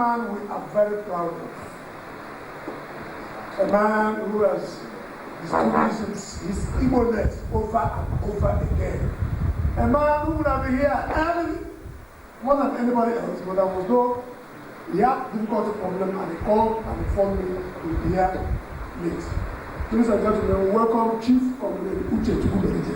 man we are very proud of. A man who has distinguished his Igbo-ness over and over again. A man who would have been here more than anybody else, but there was no, he had difficulty problem and he called and informed me to be here late. Ladies and gentlemen, welcome Chief Commander Ugochukwu-Uko.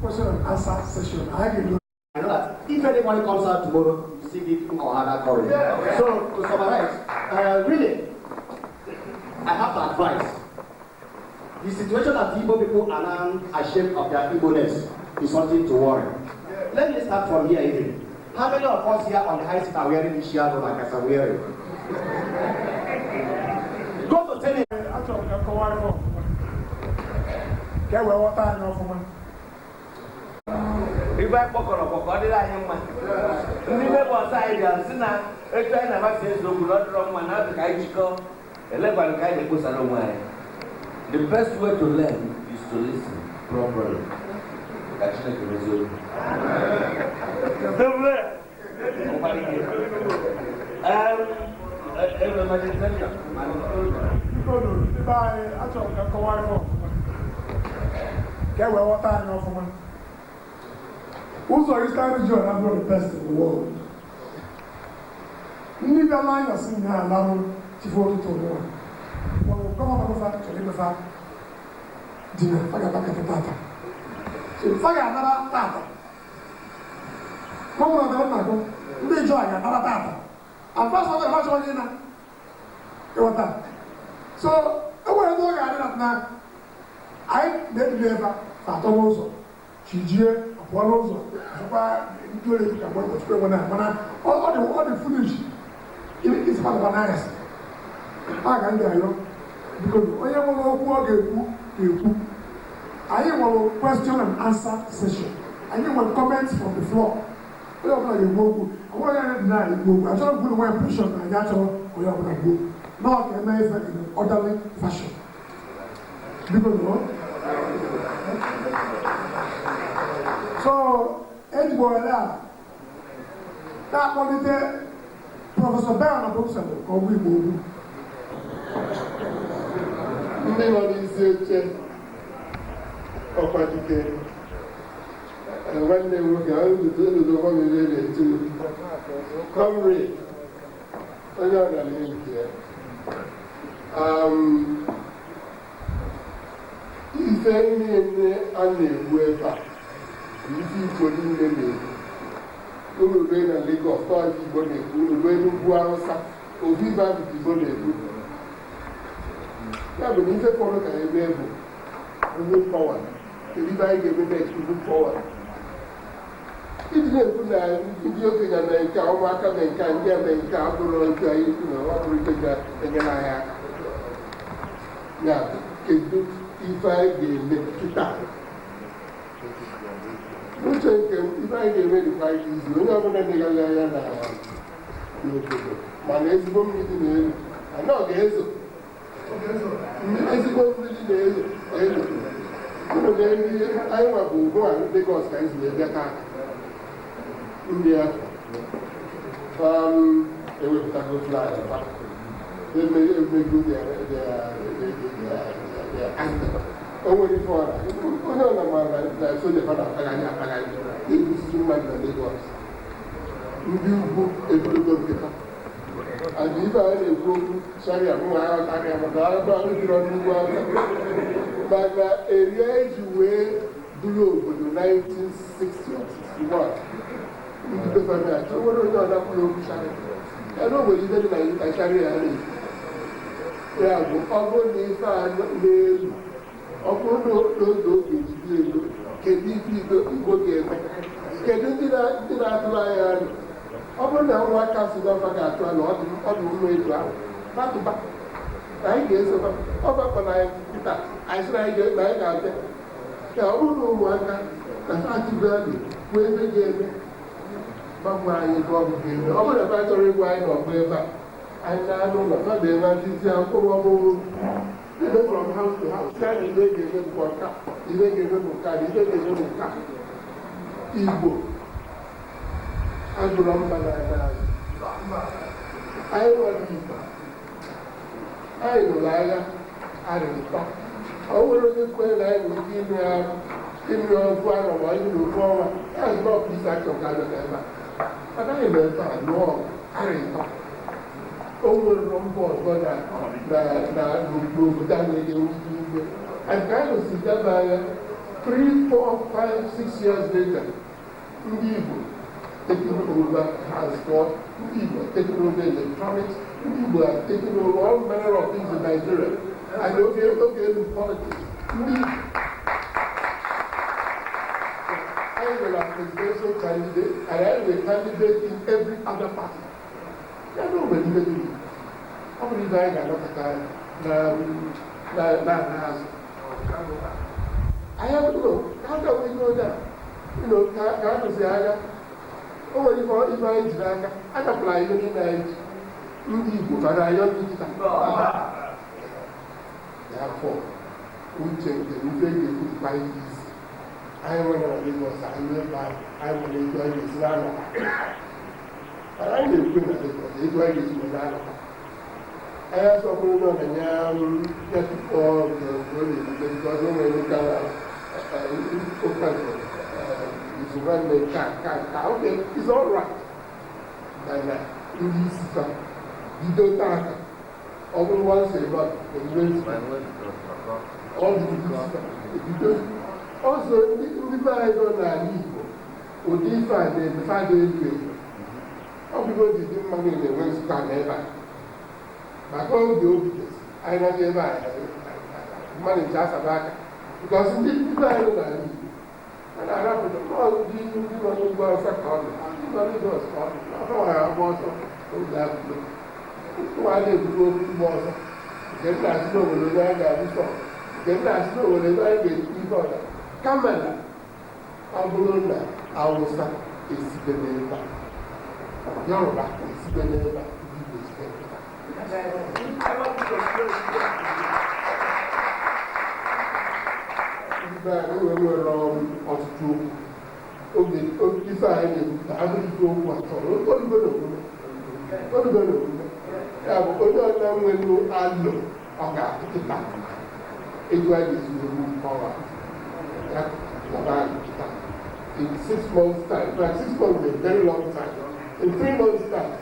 Question and answer session. I know that if anyone comes out tomorrow, you see it or other courage. Yeah. So to summarize, really, I have to advise. The situation that Igbo people are now ashamed of their Igbo-ness is something to worry. Let me start from here even. How many of us here on the high seat are wearing this shirt like as I'm wearing? Go to tell me. If I poke on a poke, I am one. Never side and sinner, a train of access to blood from another Kaijiko, 11 kind of Pusanaway. The best way to learn is to listen properly. That's like a result. Uzo Eastern region are not the best in the world. Ndi Igbo na sing na alaru tifo to no. Well, come on over to the fact. Dinner, faga tata. So faga another tata. Come on, na go. Ndi joy another tata. And first of all, how much na? E wata. So, e we no ga na na. I dey deliver for Tomozo. Chijie one also, all the foolish, it's part of an ice. I can't get you because when you want to I want a question and answer session. I want comments from the floor. I want to go. I want to deny you. I don't put away pressure and that's all. We are going to go. Not in an orderly fashion. Because so, Edward, that one is Professor Bernard Brooksel, or we move. Never is it of education. And when they were going to do the holiday to come read, another link here. If any unaware. If you put in the name, you will rain a lake of 5 people, you will rain a Guarasa, or be back with people. Yeah, but if you follow a rebel, you move forward. The leader gave me next to move forward. If you put a video thing and then come back and can get a car, you know, what we take that again. I have. ya kedu ife anyị ga-eme kịta n'uche nke ife anyị ga-eme dịkwa izi onye ọbụla dịgaghị anya n'obodo mana ezigbo mmiri na-elu ana ọ ga-ezo ezigbo mmiri na-ezo elu unu ga-eri anyị nwa bụ ugbu a Lagos ka anyị si bịa taa ndị afọ ewepụtago flag emego o nwere ife ọra onye ọna mara na soja fa na-akpagharị akpagharị ebusi mmadụ na Lagos ndị ugwu ebologo nketa adị ife anyị na-ekwu okwu sharia mụnwa aghọtarịa maka agba jiri ọnụ ugwu aka mana erie eji wee duru obodo 1961 ndị befami achọ nwere onye ọna kwuru okwu sharia ya na obodo ife dị na sharia ya na-ekwu ya bụ ọ bụrụ na ife a n'elu ọ bụrụ n'oge oge ejide elu kedu ife Igbo ga-eme kedu ndị na-atụrụ anya anya ọ bụrụ na nwa aka Sudọfa ga-atụ anya ọ dị mma etu ahụ batụba na anyị ga-esoba ọgbakọ na anyị pụta anyị sị na anyị ga-abịa ka ọ bụrụ na ụmụaka na atụbelu kwuo ebe ga-eme gbagwa anyị ebe ọ bụ ga-eme ọ bụrụ na ebe a chọrọ ịgwa anyị na ọgbụ ebe a anyị na-anụ ụlọ ọ na-eme ndị akwụkwọ ọhụrụ ebe from house to house ya na ihe ga-eme bụ nka ihe ga-eme bụ nka na ihe ga-eme bụ nka Igbo agụrọ mba n'anya anyị nwere Igbo anyị nụrụ agha arịrịtọ ọ nwere onye kwenye na anyị nwere ike ịnụ ọgụ arọ ma anyị n'ofu ọnwa ya zụrụ ọkụ isi akọ ka anyị ebe a anaghị m ebe a lụọ arịrịtọ o nwere mba ọzọ n'obodo a na-enye ugwu and ka anyị si daba anya 3, 4, 5, 6 years later ndị Igbo taking over transport, ndị Igbo taking over electronics, ndị Igbo are taking over all manner of things in Nigeria and okay in politics ndị I will a presidential candidate and I will a candidate in every other party. I don't believe it. How many guys are not I have to know. How can we know that? You know, can't say I oh, if I did that, I apply any night. But I don't need that. Therefore, we change the way we buy this. I want to Lagos, I will buy, I will enjoy this land. And I will bring it, enjoy this land. I also put on a just for the body because when we look at it's one day okay, it's all right. And in this system, you don't talk. Over once a month, all the because also, if I don't know, or if I did, if I did, all people did money in the West Canada. But all the obedience, I don't ever money just about because people I don't know. And I have to all the people who are second, nobody does call me. I know I have also that. Why did you go to Boston? Get that snow when the guy before. Get that snow when the guy gets before. Kamala, Abulona, Awusa, is the neighbor. Yoruba is the neighbor. Ọtụtụ oge ife anyị na-ebupụta agụghị okwu atọrọ olugolo ya bụ onye ọna nwere alụ ọ ga-apụta ego a ga-esi ewu ọwa ya naba alụpụta in 6 months time. Like 6 months is a very long time. In 3 months time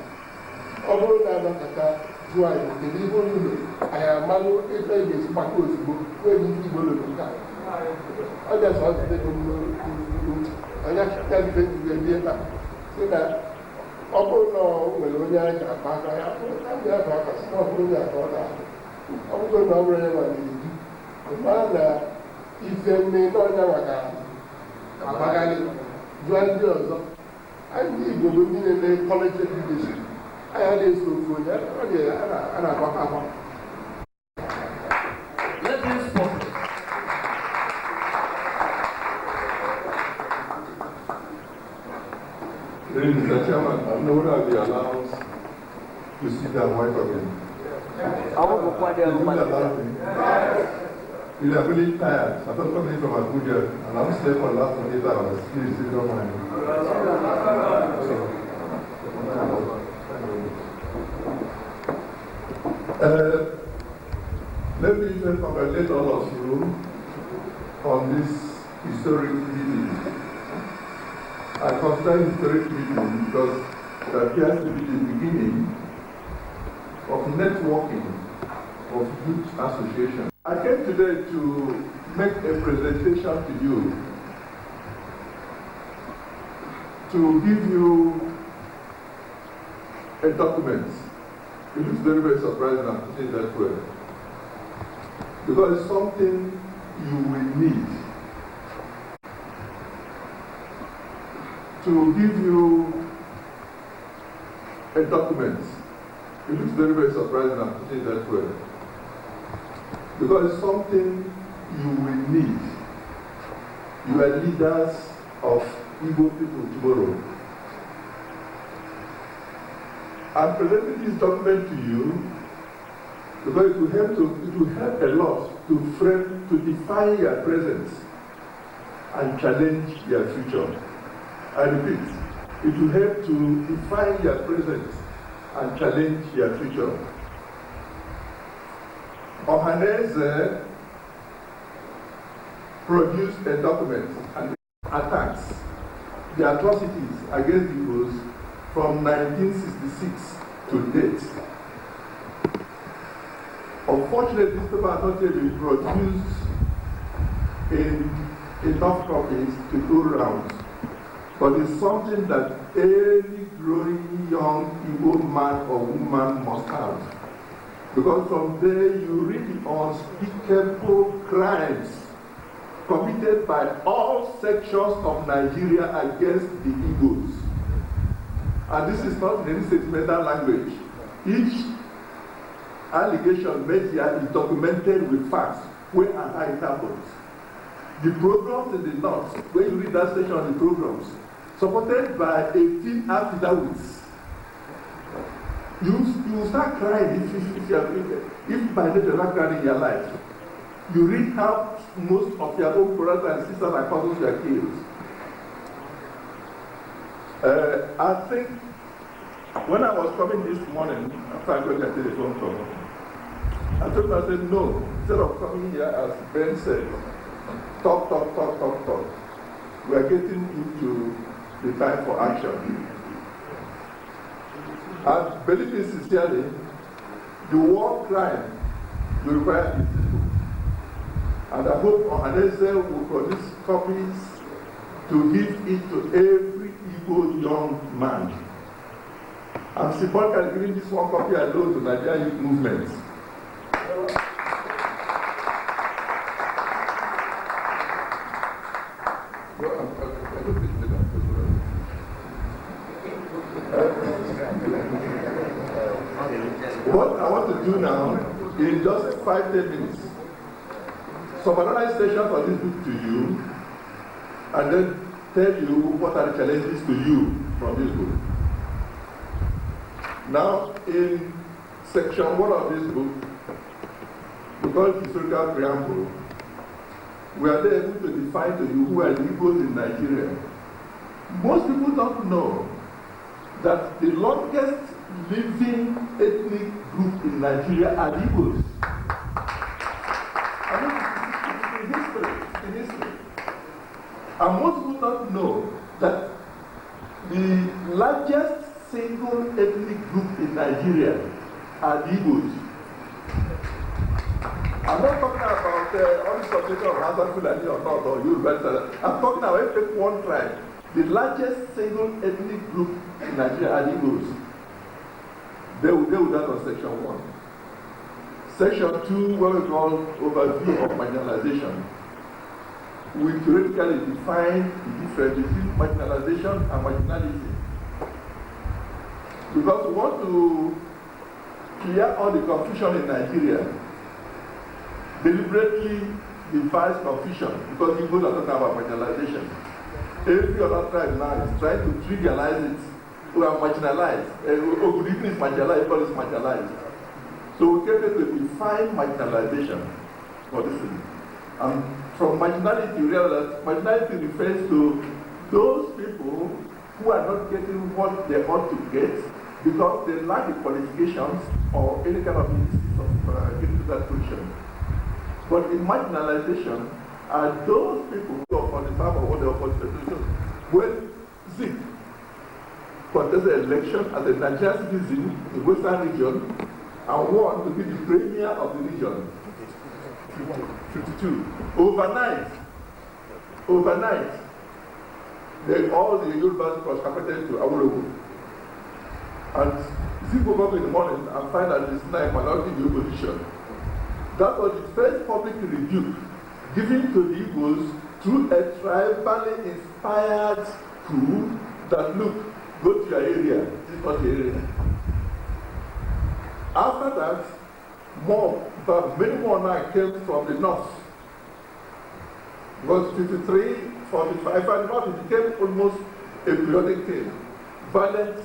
ọ bụrụ na anakọta jụọ anyị kedu ihe ụlọ anyị amalụ ebe a ga-esi gbakọ ozugbo nwere ndị Igbo lụrụ nke a ọ ga-asa ọdịde onye akịka ndị ejiri ebi ebe a sị na ọ bụrụ na ọ nwere onye anyị ga-akpa aka ya ndị afọ aka sị na ọ bụrụ onye aka ọ ga-ahụ ọ bụrụ na ọ bụrụ onye nwere eju mara na ife mme n'ọnya maka agbagharị jụọ ndị ọzọ anyị ndị Igbo bụ ndị na-eme kọleji edukeshọn anyị na-eso ofu onye a na-agbakọ agba Mr. Chairman, I know that we allowed to sit down while talking. We are really tired. I thought coming from Abuja, and I'm staying for the last 28 hours. Please, you don't mind. Let me just congratulate all of you on this historic meeting. I consider historic meeting because it appears to be the beginning of networking of youth association. I came today to make a presentation to you, to give you a document. It looks very, very surprising I'm putting it that way. Because it's something you will need to give you a document. It looks very, very surprising I'm putting it that way. Because it's something you will need. You are leaders of Igbo people tomorrow. I'm presenting this document to you because it will help a lot to define your present and challenge your future. I repeat, it will help to define your present and challenge your future. Ohaneze produced a document and attacks the atrocities against the Igbos from 1966 to date. Unfortunately, this paper has not yet been produced in enough copies to go round, but it's something that any growing young Igbo man or woman must have. Because from there you read the unspeakable crimes committed by all sections of Nigeria against the Igbos. And this is not in any sentimental language. Each allegation made here is documented with facts where and how it happens. The programs in the north, when you read that section of the programs, supported by 18 affidavits, you start crying if by then you're not crying in your life. You read how most of your own brothers and sisters and cousins were killed. I think when I was coming this morning, after I got a telephone call, I told myself, no, instead of coming here, as Ben said, talk. We are getting into the time for action. I believe it sincerely, the war crime will require it. And I hope Ohaneze will produce copies to give it to every Igbo young man. I'm symbolically giving this one copy alone to Nigerian youth movement. What I want to do now, in just 5-10 minutes, summarize sessions of this book to you, and then tell you what are the challenges to you from this book. Now, in section 1 of this book, we call it historical preamble, we are there able to define to you who are the Igbos in Nigeria. Most people don't know that the longest living ethnic group in Nigeria are the Igbos. I mean, it's in history. And most people don't know that the largest single ethnic group in Nigeria are the Igbos. I'm not talking about all the subject of Hazard Fulani or not, or Yoruba. I'm talking about just one tribe. The largest single ethnic group in Nigeria are the Igbos. They will deal with that on section 1. Section 2, what we call overview of marginalization. We theoretically define the difference between marginalization and marginality. Because we want to clear all the confusion in Nigeria, deliberately devise confusion, because Igbos are talking about marginalization. Every other tribe now is trying to trivialize it who are marginalized. Good evening is marginalized, everybody is marginalized. So we came to define marginalization for this thing. And from marginality, we realize that marginality refers to those people who are not getting what they ought to get because they lack the qualifications or any kind of instance of getting to that position. But in marginalization are those people who are on the top of what they are constitution. When Zik contested election as a Nigerian citizen in the Western region and won to be the premier of the region. 52. Overnight, all the Yorubas cross-carpeted to Awolowo. And Zik woke up in the morning and find that this night minority in the opposition. That was the first public rebuke given to the Igbos through a tribally inspired coup that, look, go to your area, this is not your area. After that, many more now came from the north. Because 53, 45, and north, it became almost a periodic thing. Violent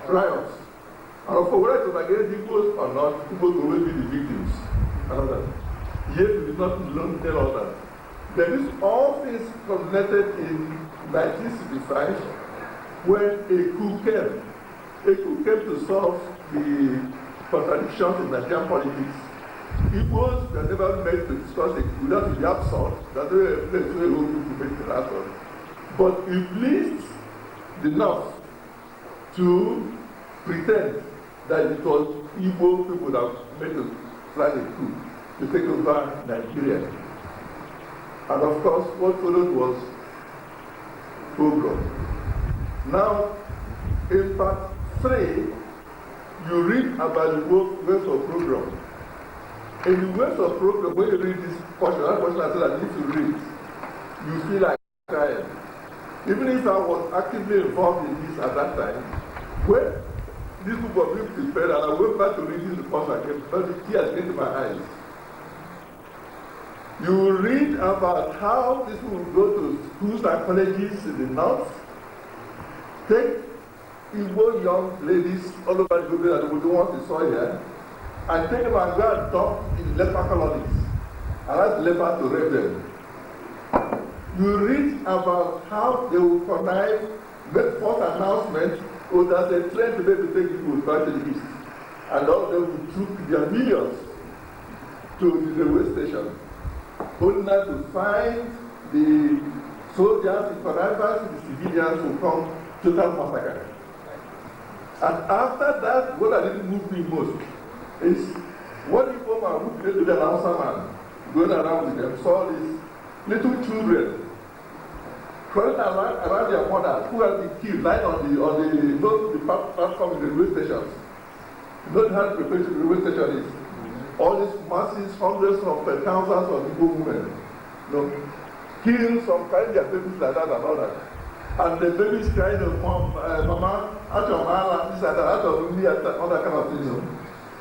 riots. And of course, whether it was against Igbos or not, Igbos will always be the victims. Yet we did not learn tell all that. There is all things culminated in 1965 when a coup came. A coup came to solve the contradictions in Nigerian politics. Igbos were never made to discuss a coup. That is the absurd. That they were a place where we could make the absurd. But it pleased the North to pretend that it was Igbo people that made to plan a coup to take over Nigeria. And of course, what followed was pogrom. Now, in part 3, you read about the waves of program. In the waves of program, when you read this portion, that portion I said that if you read, you feel like crying. Even if I was actively involved in this at that time, when this book was being prepared and I went back to read this report again, because the tears came to my eyes. You read about how these people go to schools and colleges in the north, take Igbo young ladies all over the country that they don't want to saw here, and take them and go and dump in leper colonies, and ask lepers to rape them. You read about how they will connive, make false announcements, or that they train to be able to take people back to the east, and all of them will troop their millions to the railway station, only now to find the soldiers, the connivers, the civilians who come total massacre. And after that, what I didn't move me most is what the former who played with the Hausa man going around with them saw these little children crawling around their mothers who had been killed, lying on the platform in the railway stations. You know how preparation the railway station is. All these masses, hundreds of thousands of Igbo women, killing some, carrying their babies like that and all that. And the babies crying, Mama, out of Mala, this and that, out of me, and all that kind of thing.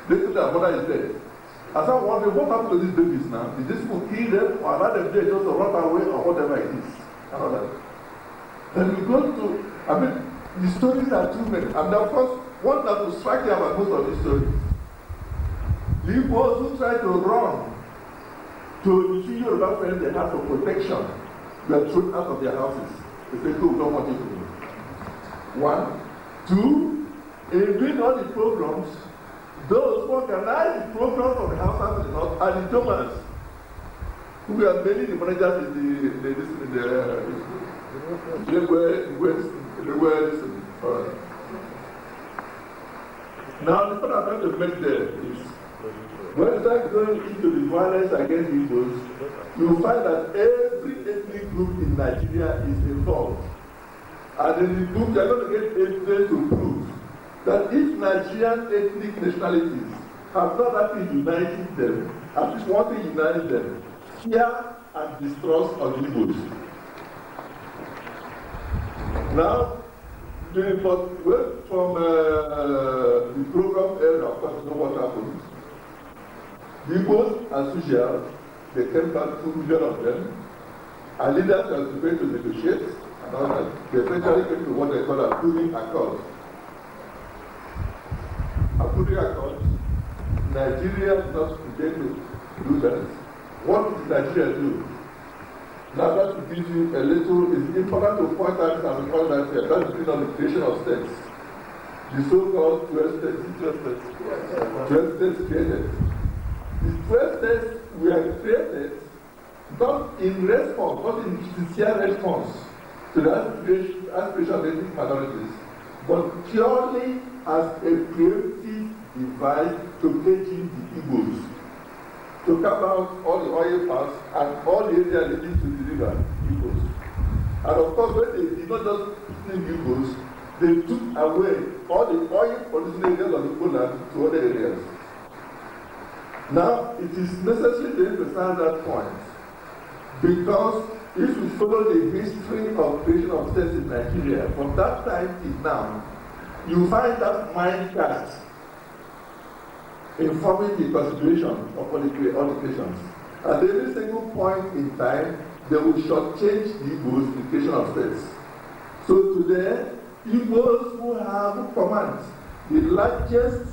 They think their mother is dead. I started wondering, what happened to these babies now? Did these people kill them or allow them dead just to run away or whatever it is? And all that. Then we go to, the stories are too many. And of course, one that will strike you about most of these stories. The Igbos who try to run to the Yoruba friends they have for protection were thrown out of their houses. They say, no, we don't want you to do. 1. 2, in doing all the programs, those who organize the programs from the houses in the north are the donors, who are mainly the managers in the Now, the point I'm trying to make there is, when you start going into the violence against Igbos, you will find that every ethnic group in Nigeria is involved. And in the book, they are going to get evidence to prove that if Nigerian ethnic nationalities have not actually united them, at least one thing united them, fear and distrust of the Igbos. Now, from the program area, of course, you know what happened. The Igbos, as usual, they came back 2 million of them, and leaders were prepared to negotiate, They eventually came to what they call a pooling accord. A pooling accord, Nigeria did not begin to do that. What did Nigeria do? Now that to give you a little, it's important to point out and recall that here. That's been on the creation of states. The so-called 12 states created. The 12 states were created not in response, not in sincere response to the aspiration of ethnic minorities, but purely as a preemptive device to cage in the Igbos, to come out all the oil paths and all the area leading to the river Igbos. And of course, when they did not just name Igbos, they took away all the oil producing areas of the land to other areas. Now, it is necessary to emphasize that point, because if you follow the history of creation of states in Nigeria, from that time till now, you find that mind cast informing the consideration of all the creations. At every single point in time, they will shortchange the Igbos in the creation of states. So today, Igbos who have command the largest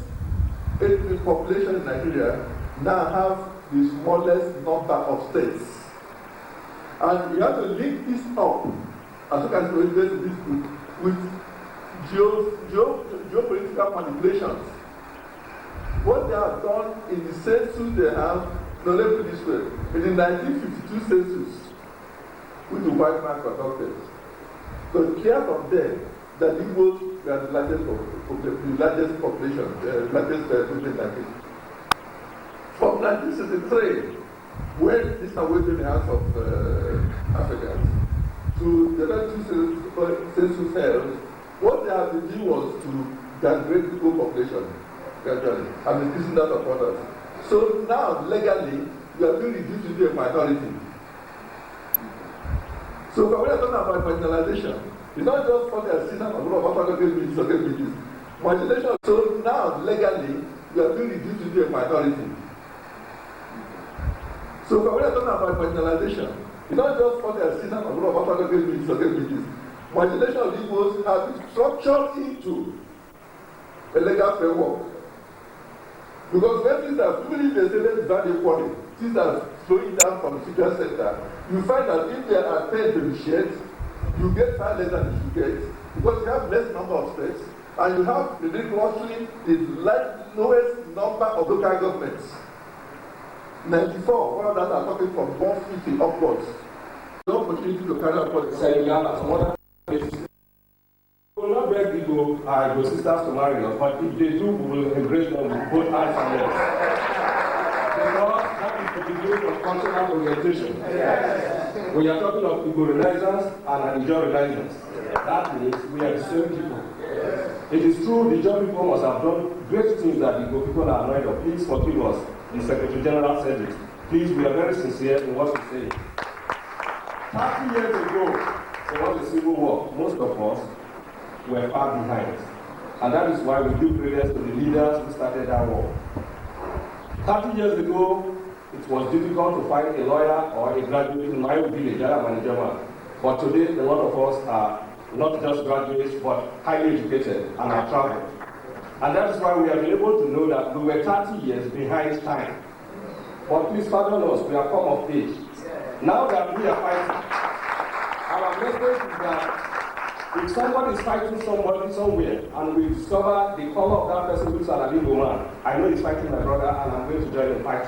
ethnic population in Nigeria now have the smallest number of states. And you have to link this up, as you can see this group, with geopolitical manipulations. What they have done in the census they have, no, let me put it this way, in the 1952 census, which the white man conducted, so clear from there that Igbos were the largest population, the largest population. From 1963, when this away in the hands of Africans, to the other two census held, what they had to do was to downgrade the whole population gradually and increasing that of others. So now, legally, you are being reduced to be a minority. So when we're talking about marginalization, it's not just for the sin of marginalization. So now, legally, you are being reduced to be a minority. So when we're talking about marginalization, it's not just for the sin of marginalization of Igbos has been structured into a legal framework. Because when things are, even if they say let's value equality, things are slowing down from the social sector, you find that if there are 10 to be shared, you get far less than you should get, because you have less number of states, and you have ridiculously the lowest number of local governments. 94, one of that are talking from 150 upwards. No opportunity to carry out politics. We will not beg Igbo sisters to marry us, but if they do, we will embrace them with both eyes and legs. Because that is the beginning of cultural orientation. Yes. We are talking of Igbo Renaissance and an Ijaw Renaissance. That means we are the same people. Yes. It is true the Ijaw people must have done great things that the Igbo people are annoyed of. Please forgive us. The Secretary General said it. Please, we are very sincere in what we say. 30 years ago, there was a civil war. Most of us were far behind. And that is why we give credence to the leaders who started that war. 30 years ago, it was difficult to find a lawyer or a graduate in my village, but today, a lot of us are not just graduates, but highly educated and are traveled. And that is why we have been able to know that we were 30 years behind time. But please pardon us, we have come of age. Now that we are fighting, our message is that if somebody is fighting somebody somewhere and we discover the color of that person who's an Igbo man, I know he's fighting my brother and I'm going to join the fight.